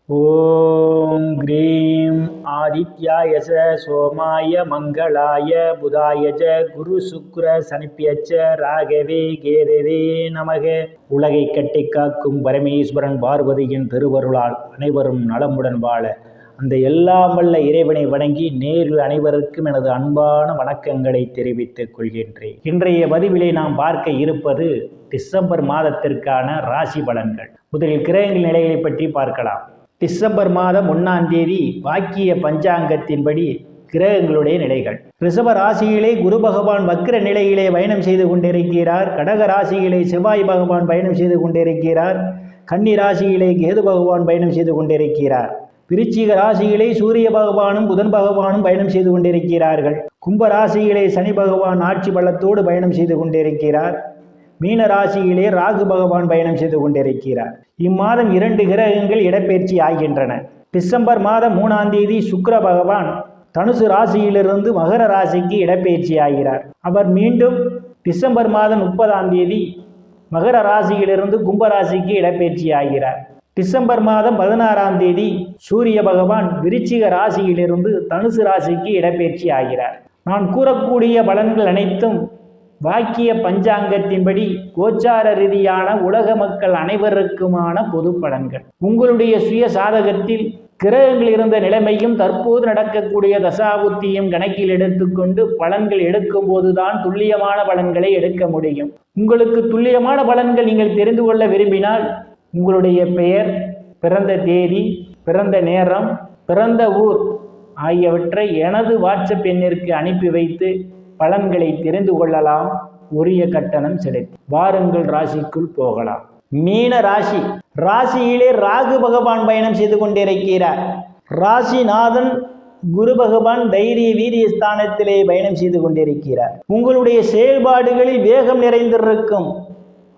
ஓம் cream ஆதித்யாய சோமாய மங்களாய புதாயஜ குரு சுக்ர சனிப்பியச்ச ராகவே கேதவே நமக. உலகை கட்டி காக்கும் பரமேஸ்வரன் பார்வதியின் திருவருளால் அனைவரும் நலமுடன் வாழ அந்த எல்லாம் வல்ல இறைவனை வணங்கி நேரில் அனைவருக்கும் எனது அன்பான வணக்கங்களை தெரிவித்துக் கொள்கின்றேன். இன்றைய பதிவிலே நாம் பார்க்க இருப்பது டிசம்பர் மாதத்திற்கான ராசி பலன்கள். முதலில் கிரகங்கள் நிலைகளை பற்றி பார்க்கலாம். டிசம்பர் மாதம் 1ஆம் தேதி வாக்கிய பஞ்சாங்கத்தின்படி கிரகங்களுடைய நிலைகள். ரிஷப ராசியிலே குரு பகவான் வக்ர நிலையிலே பயணம் செய்து கொண்டிருக்கிறார். கடக ராசியிலே செவ்வாய் பகவான் பயணம் செய்து கொண்டிருக்கிறார். கன்னி ராசியிலே கேது பகவான் பயணம் செய்து கொண்டிருக்கிறார். விருச்சிக ராசியிலே சூரிய பகவானும் புதன் பகவானும் பயணம் செய்து கொண்டிருக்கிறார்கள். கும்ப ராசியிலே சனி பகவான் ஆட்சி பலத்தோடு பயணம் செய்து கொண்டிருக்கிறார். மீன ராசியிலே ராகு பகவான் பயணம் செய்து கொண்டிருக்கிறார். இம்மாதம் 2 கிரகங்கள் இடப்பெயர்ச்சி ஆகின்றன. டிசம்பர் மாதம் 3ஆம் தேதி சுக்கிர பகவான் தனுசு ராசியிலிருந்து மகர ராசிக்கு இடப்பெயர்ச்சி ஆகிறார். அவர் மீண்டும் டிசம்பர் மாதம் 30ஆம் தேதி மகர ராசியிலிருந்து கும்ப ராசிக்கு இடப்பெயர்ச்சி ஆகிறார். டிசம்பர் மாதம் 16ஆம் தேதி சூரிய பகவான் விருச்சிக ராசியிலிருந்து தனுசு ராசிக்கு இடப்பெயர்ச்சி ஆகிறார். நான் கூறக்கூடிய பலன்கள் அனைத்தும் வாக்கிய பஞ்சாங்கத்தின்படி கோச்சார ரீதியான உலக மக்கள் அனைவருக்குமான பொது பலன்கள். உங்களுடைய சுய சாதகத்தில் கிரகங்கள் இருந்த நிலைமையும் தற்போது நடக்கக்கூடிய தசாபுத்தியும் கணக்கில் எடுத்துக்கொண்டு பலன்கள் எடுக்கும் போதுதான் துல்லியமான பலன்களை எடுக்க முடியும். உங்களுக்கு துல்லியமான பலன்கள் நீங்கள் தெரிந்து கொள்ள விரும்பினால் உங்களுடைய பெயர், பிறந்த தேதி, பிறந்த நேரம், பிறந்த ஊர் ஆகியவற்றை எனது வாட்ஸ்அப் எண்ணிற்கு அனுப்பி வைத்து பலன்களை தெரிந்து கொள்ளலாம். உரிய கட்டணம் செலுத்தி வாருங்கள் ராசிக்குள் போகலாம். மீன ராசி. ராசியிலே ராகு பகவான் பயணம் செய்து கொண்டிருக்கிறார். ராசிநாதன் குரு பகவான் தைரிய வீரிய ஸ்தானத்திலே பயணம் செய்து கொண்டிருக்கிறார். உங்களுடைய செயல்பாடுகளில் வேகம் நிறைந்திருக்கும்,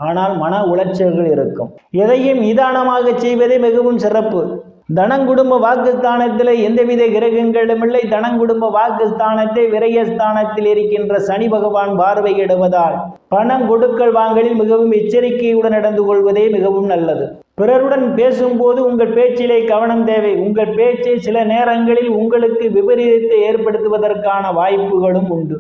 ஆனால் மன உளைச்சல்கள் இருக்கும். எதையும் நிதானமாக செய்வதே மிகவும் சிறப்பு. தனங்குடும்ப வாக்குஸ்தானத்தில் எந்தவித கிரகங்களும் இல்லை. தனங்குடும்ப வாக்குஸ்தானத்தை விரயஸ்தானத்தில் இருக்கின்ற சனி பகவான் பார்வையிடுவதால் பணம் கொடுக்கல் வாங்கலில் மிகவும் எச்சரிக்கையுடன் நடந்து கொள்வதே மிகவும் நல்லது. பிறருடன் பேசும்போது உங்கள் பேச்சிலே கவனம் தேவை. உங்கள் பேச்சை சில நேரங்களில் உங்களுக்கு விபரீதத்தை ஏற்படுத்துவதற்கான வாய்ப்புகளும் உண்டு.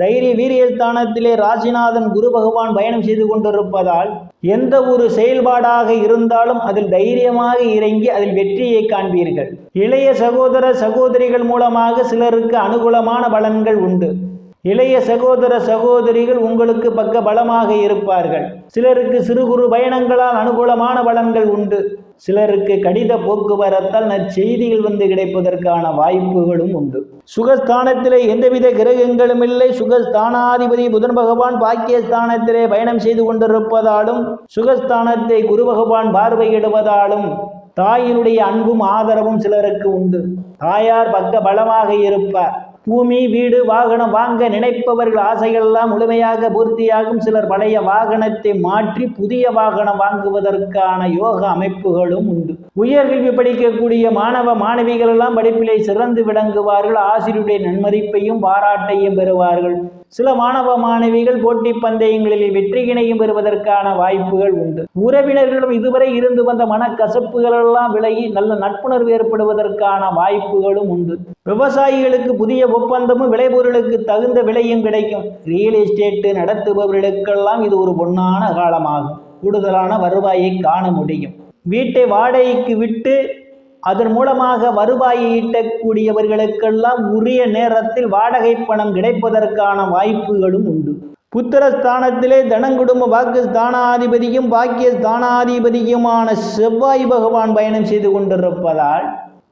தைரிய வீரியஸ்தானத்திலே ராசிநாதன் குரு பகவான் பயணம் செய்து கொண்டிருப்பதால் எந்த ஒரு செயல்பாடாக இருந்தாலும் அதில் தைரியமாக இறங்கி அதில் வெற்றியை காண்பீர்கள். இளைய சகோதர சகோதரிகள் மூலமாக சிலருக்கு அனுகூலமான பலன்கள் உண்டு. இளைய சகோதர சகோதரிகள் உங்களுக்கு பக்க பலமாக இருப்பார்கள். சிலருக்கு சிறு குறு பயணங்களால் அனுகூலமான பலன்கள் உண்டு. சிலருக்கு கடித போக்குவரத்தால் நற்செய்திகள் வந்து கிடைப்பதற்கான வாய்ப்புகளும் உண்டு. சுகஸ்தானத்திலே எந்தவித கிரகங்களும் இல்லை. சுகஸ்தானாதிபதி புதன் பகவான் பாக்கியஸ்தானத்திலே பயணம் செய்து கொண்டிருப்பதாலும் சுகஸ்தானத்தை குரு பகவான் பார்வையிடுவதாலும் தாயினுடைய அன்பும் ஆதரவும் சிலருக்கு உண்டு. தாயார் பக்க பலமாக இருப்பார். பூமி, வீடு, வாகனம் வாங்க நினைப்பவர்கள் ஆசைகள் எல்லாம் முழுமையாக பூர்த்தியாகும். சிலர் பழைய வாகனத்தை மாற்றி புதிய வாகனம் வாங்குவதற்கான யோக அமைப்புகளும் உண்டு. உயர்கல்வி படிக்கக்கூடிய மாணவ மாணவிகள் எல்லாம் படிப்பிலே சிறந்து விளங்குவார்கள். ஆசிரியருடைய நன்மதிப்பையும் பாராட்டையும் பெறுவார்கள். சில மாணவ மாணவிகள் போட்டி பந்தயங்களில் வெற்றியினையும் பெறுவதற்கான வாய்ப்புகள் உண்டு. உறவினர்களிடம் இதுவரை இருந்து வந்த மனக்கசப்புகள் எல்லாம் விலகி நல்ல நட்புணர்வு ஏற்படுவதற்கான வாய்ப்புகளும் உண்டு. விவசாயிகளுக்கு புதிய ஒப்பந்தமும் விளைபொருளுக்கு தகுந்த விலையும் கிடைக்கும். ரியல் எஸ்டேட் நடத்துபவர்களுக்கெல்லாம் இது ஒரு பொன்னான காலமாகும். கூடுதலான வருவாயை காண முடியும். வீட்டை வாடகைக்கு விட்டு அதன் மூலமாக வருவாயை ஈட்டக்கூடியவர்களுக்கெல்லாம் உரிய நேரத்தில் வாடகை பணம் கிடைப்பதற்கான வாய்ப்புகளும் உண்டு. புத்திரஸ்தானத்திலே தனங்குடும்ப வாக்குஸ்தானாதிபதியும் பாக்கிய ஸ்தானாதிபதியுமான செவ்வாய் பகவான் பயணம் செய்து கொண்டிருப்பதால்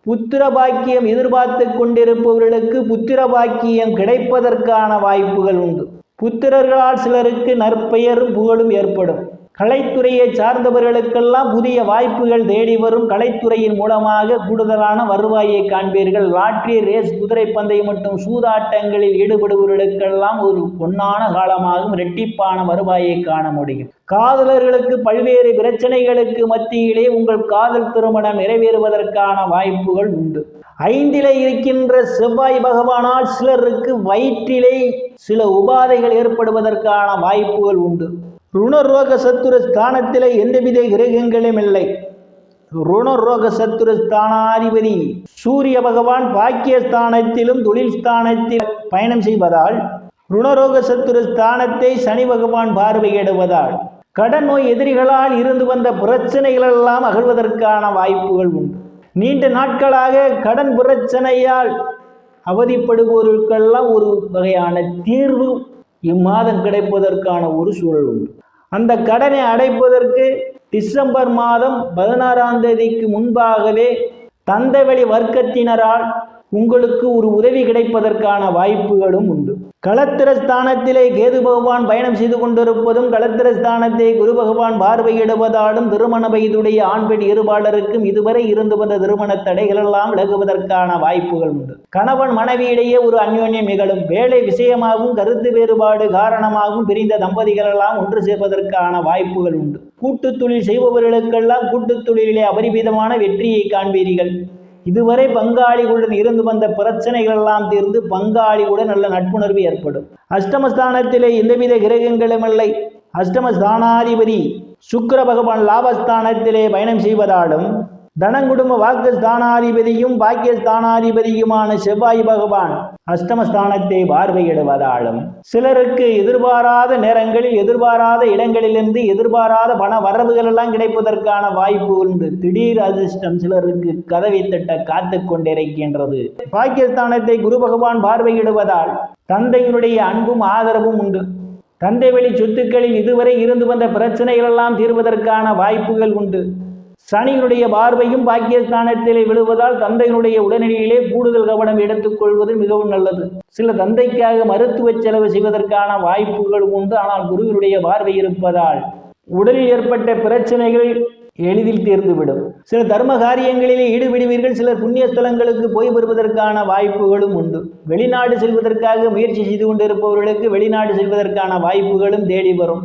புத்திர பாக்கியம் எதிர்பார்த்து கொண்டிருப்பவர்களுக்கு புத்திர பாக்கியம் கிடைப்பதற்கான வாய்ப்புகள் உண்டு. புத்திரர்களால் சிலருக்கு நற்பெயரும் புகழும் ஏற்படும். கலைத்துறையை சார்ந்தவர்களுக்கெல்லாம் புதிய வாய்ப்புகள் தேடி வரும். கலைத்துறையின் மூலமாக கூடுதலான வருவாயை காண்பீர்கள். லாட்டரி, ரேஸ், குதிரை பந்தயம் மற்றும் சூதாட்டங்களில் ஈடுபடுபவர்களுக்கெல்லாம் ஒரு பொன்னான காலமாகவும் இரட்டிப்பான வருவாயை காண முடியும். காதலர்களுக்கு பல்வேறு பிரச்சனைகளுக்கு மத்தியிலே உங்கள் காதல் திருமணம் நிறைவேறுவதற்கான வாய்ப்புகள் உண்டு. 5லே இருக்கின்ற செவ்வாய் பகவானால் சிலருக்கு வயிற்றிலே சில உபாதைகள் ஏற்படுவதற்கான வாய்ப்புகள் உண்டு. ருணரோக சத்துரு ஸ்தானத்திலே எந்தவித கிரகங்களும் இல்லை. ருணரோக சத்துரு ஸ்தானாதிபதி சூரிய பகவான் பாக்கியஸ்தானத்திலும் தொழில் ஸ்தானத்தில் பயணம் செய்வதால் ருணரோக சத்துரு ஸ்தானத்தை சனி பகவான் பார்வையிடுவதால் கடன் நோய் எதிரிகளால் இருந்து வந்த பிரச்சனைகளெல்லாம் அகழ்வதற்கான வாய்ப்புகள் உண்டு. நீண்ட நாட்களாக கடன் பிரச்சனையால் அவதிப்படுபவர்களுக்கெல்லாம் ஒரு வகையான தீர்வு இம்மாதம் கிடைப்பதற்கான ஒரு சூழல் உண்டு. அந்த கடனை அடைப்பதற்கு டிசம்பர் மாதம் 16ஆம் தேதிக்கு முன்பாகவே தந்தை வழி வர்க்கத்தினரால் உங்களுக்கு ஒரு உதவி கிடைப்பதற்கான வாய்ப்புகளும் உண்டு. களத்திரஸ்தானத்திலே கேது பகவான் பயணம் செய்து கொண்டிருப்பதும் களத்திரஸ்தானத்தை குரு பகவான் பார்வையிடுவதாலும் திருமண வயதுடைய ஆண் பெண் இருபாளருக்கும் இதுவரை இருந்து வந்த திருமண தடைகளெல்லாம் விலகுவதற்கான வாய்ப்புகள் உண்டு. கணவன் மனைவியிடையே ஒரு அந்யோன்யம் நிகழும். வேலை விஷயமாகவும் கருத்து வேறுபாடு காரணமாகவும் பிரிந்த தம்பதிகளெல்லாம் ஒன்று சேர்வதற்கான வாய்ப்புகள் உண்டு. கூட்டுத் தொழில் செய்பவர்களுக்கெல்லாம் கூட்டுத் தொழிலிலே அபரிமிதமான வெற்றியை காண்பீர்கள். இதுவரை பங்காளிகளுடன் இருந்து வந்த பிரச்சனைகள் எல்லாம் தீர்ந்து பங்காளிகளுடன் நல்ல நட்புணர்வு ஏற்படும். அஷ்டமஸ்தானத்திலே எந்தவித கிரகங்களும் இல்லை. அஷ்டமஸ்தானாதிபதி சுக்கிர பகவான் லாபஸ்தானத்திலே பயணம் செய்வதாலும் தனங்குடும்ப வாக்கு ஸ்தானாதிபதியும் பாக்கியஸ்தானாதிபதியுமான செவ்வாய் பகவான் அஷ்டமஸ்தானத்தை பார்வையிடுவதாலும் சிலருக்கு எதிர்பாராத நேரங்களில் எதிர்பாராத இடங்களிலிருந்து எதிர்பாராத பண வரவுகள் எல்லாம் கிடைப்பதற்கான வாய்ப்பு உண்டு. திடீர் அதிர்ஷ்டம் சிலருக்கு கதவை தட்ட காத்து கொண்டிருக்கின்றது. பாக்கியஸ்தானத்தை குரு பகவான் பார்வையிடுவதால் தந்தையினுடைய அன்பும் ஆதரவும் உண்டு. தந்தை வழி சொத்துக்களில் இதுவரை இருந்து வந்த பிரச்சனைகள் எல்லாம் தீர்வதற்கான வாய்ப்புகள் உண்டு. சனியினுடைய பார்வையும் பாக்கியஸ்தானத்திலே விழுவதால் தந்தையினுடைய உடனடியிலே கூடுதல் கவனம் எடுத்துக்கொள்வது மிகவும் நல்லது. சில தந்தைக்காக மருத்துவ செலவு செய்வதற்கான வாய்ப்புகள் உண்டு. ஆனால் குருவினுடைய பார்வை இருப்பதால் உடலில் ஏற்பட்ட பிரச்சனைகள் எளிதில் தீர்ந்துவிடும். சில தர்ம காரியங்களிலே ஈடுபடுவீர்கள். சிலர் புண்ணிய ஸ்தலங்களுக்கு போய் வருவதற்கான வாய்ப்புகளும் உண்டு. வெளிநாடு செல்வதற்காக முயற்சி செய்து கொண்டிருப்பவர்களுக்கு வெளிநாடு செல்வதற்கான வாய்ப்புகளும் தேடி வரும்.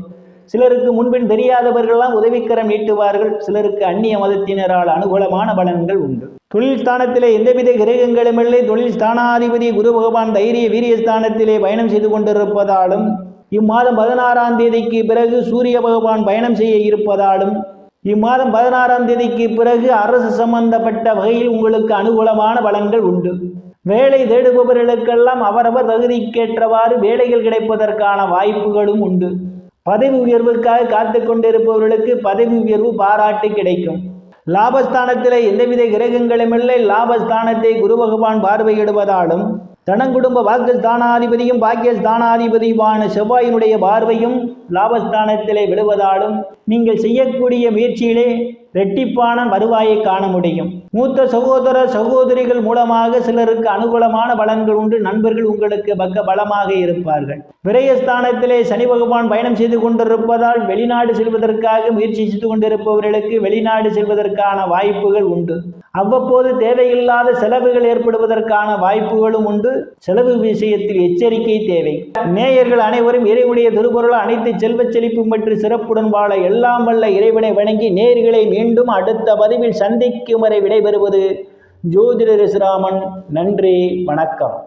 சிலருக்கு முன்பின் தெரியாதவர்களெல்லாம் உதவிக்கரம் நீட்டுவார்கள். சிலருக்கு அந்நிய மதத்தினரால் அனுகூலமான பலன்கள் உண்டு. தொழில் ஸ்தானத்திலே எந்தவித கிரகங்களும் இல்லை. தொழில் ஸ்தானாதிபதி குரு பகவான் தைரிய வீரியஸ்தானத்திலே பயணம் செய்து கொண்டிருப்பதாலும் இம்மாதம் 16ஆம் தேதிக்கு பிறகு சூரிய பகவான் பயணம் செய்ய இருப்பதாலும் இம்மாதம் 16ஆம் தேதிக்கு பிறகு அரசு சம்பந்தப்பட்ட வகையில் உங்களுக்கு அனுகூலமான பலன்கள் உண்டு. வேலை தேடுபவர்களுக்கெல்லாம் அவரவர் தகுதிக்கேற்றவாறு வேலைகள் கிடைப்பதற்கான வாய்ப்புகளும் உண்டு. பதவி உயர்வுக்காக காத்து கொண்டிருப்பவர்களுக்கு பதவி உயர்வு பாராட்டு கிடைக்கும். லாபஸ்தானத்தில் எந்தவித கிரகங்களும் இல்லை. லாபஸ்தானத்தை குரு பகவான் பார்வையிடுவதாலும் தனங்குடும்ப வாக்கு ஸ்தானாதிபதியும் பாக்கிய ஸ்தானாதிபதியுமான செவ்வாயினுடைய பார்வையும் லாபஸ்தானத்திலே விடுவதாலும் நீங்கள் செய்யக்கூடிய முயற்சியிலே இரட்டிப்பான வருவாயை காண முடியும். மூத்த சகோதர சகோதரிகள் மூலமாக சிலருக்கு அனுகூலமான பலன்கள் உண்டு. நண்பர்கள் உங்களுக்கு பக்க பலமாக இருப்பார்கள். விரயஸ்தானத்திலே சனி பகவான் பயணம் செய்து கொண்டிருப்பதால் வெளிநாடு செல்வதற்காக முயற்சி செய்து கொண்டிருப்பவர்களுக்கு வெளிநாடு செல்வதற்கான வாய்ப்புகள் உண்டு. அவ்வப்போது தேவையில்லாத செலவுகள் ஏற்படுவதற்கான வாய்ப்புகளும் உண்டு. செலவு விஷயத்தில் எச்சரிக்கை தேவை. நேயர்கள் அனைவரும் இறைவனுடைய திருப்பொருள் அனைத்து செல்வச் செழிப்பு மற்றும் சிறப்புடன் வாழ எல்லாம் வல்ல இறைவனை வணங்கி நேயர்களை மீண்டும் அடுத்த பதிவில் சந்திக்கும் வரை விடைபெறுவது ஜோதிடர் ராமன். நன்றி, வணக்கம்.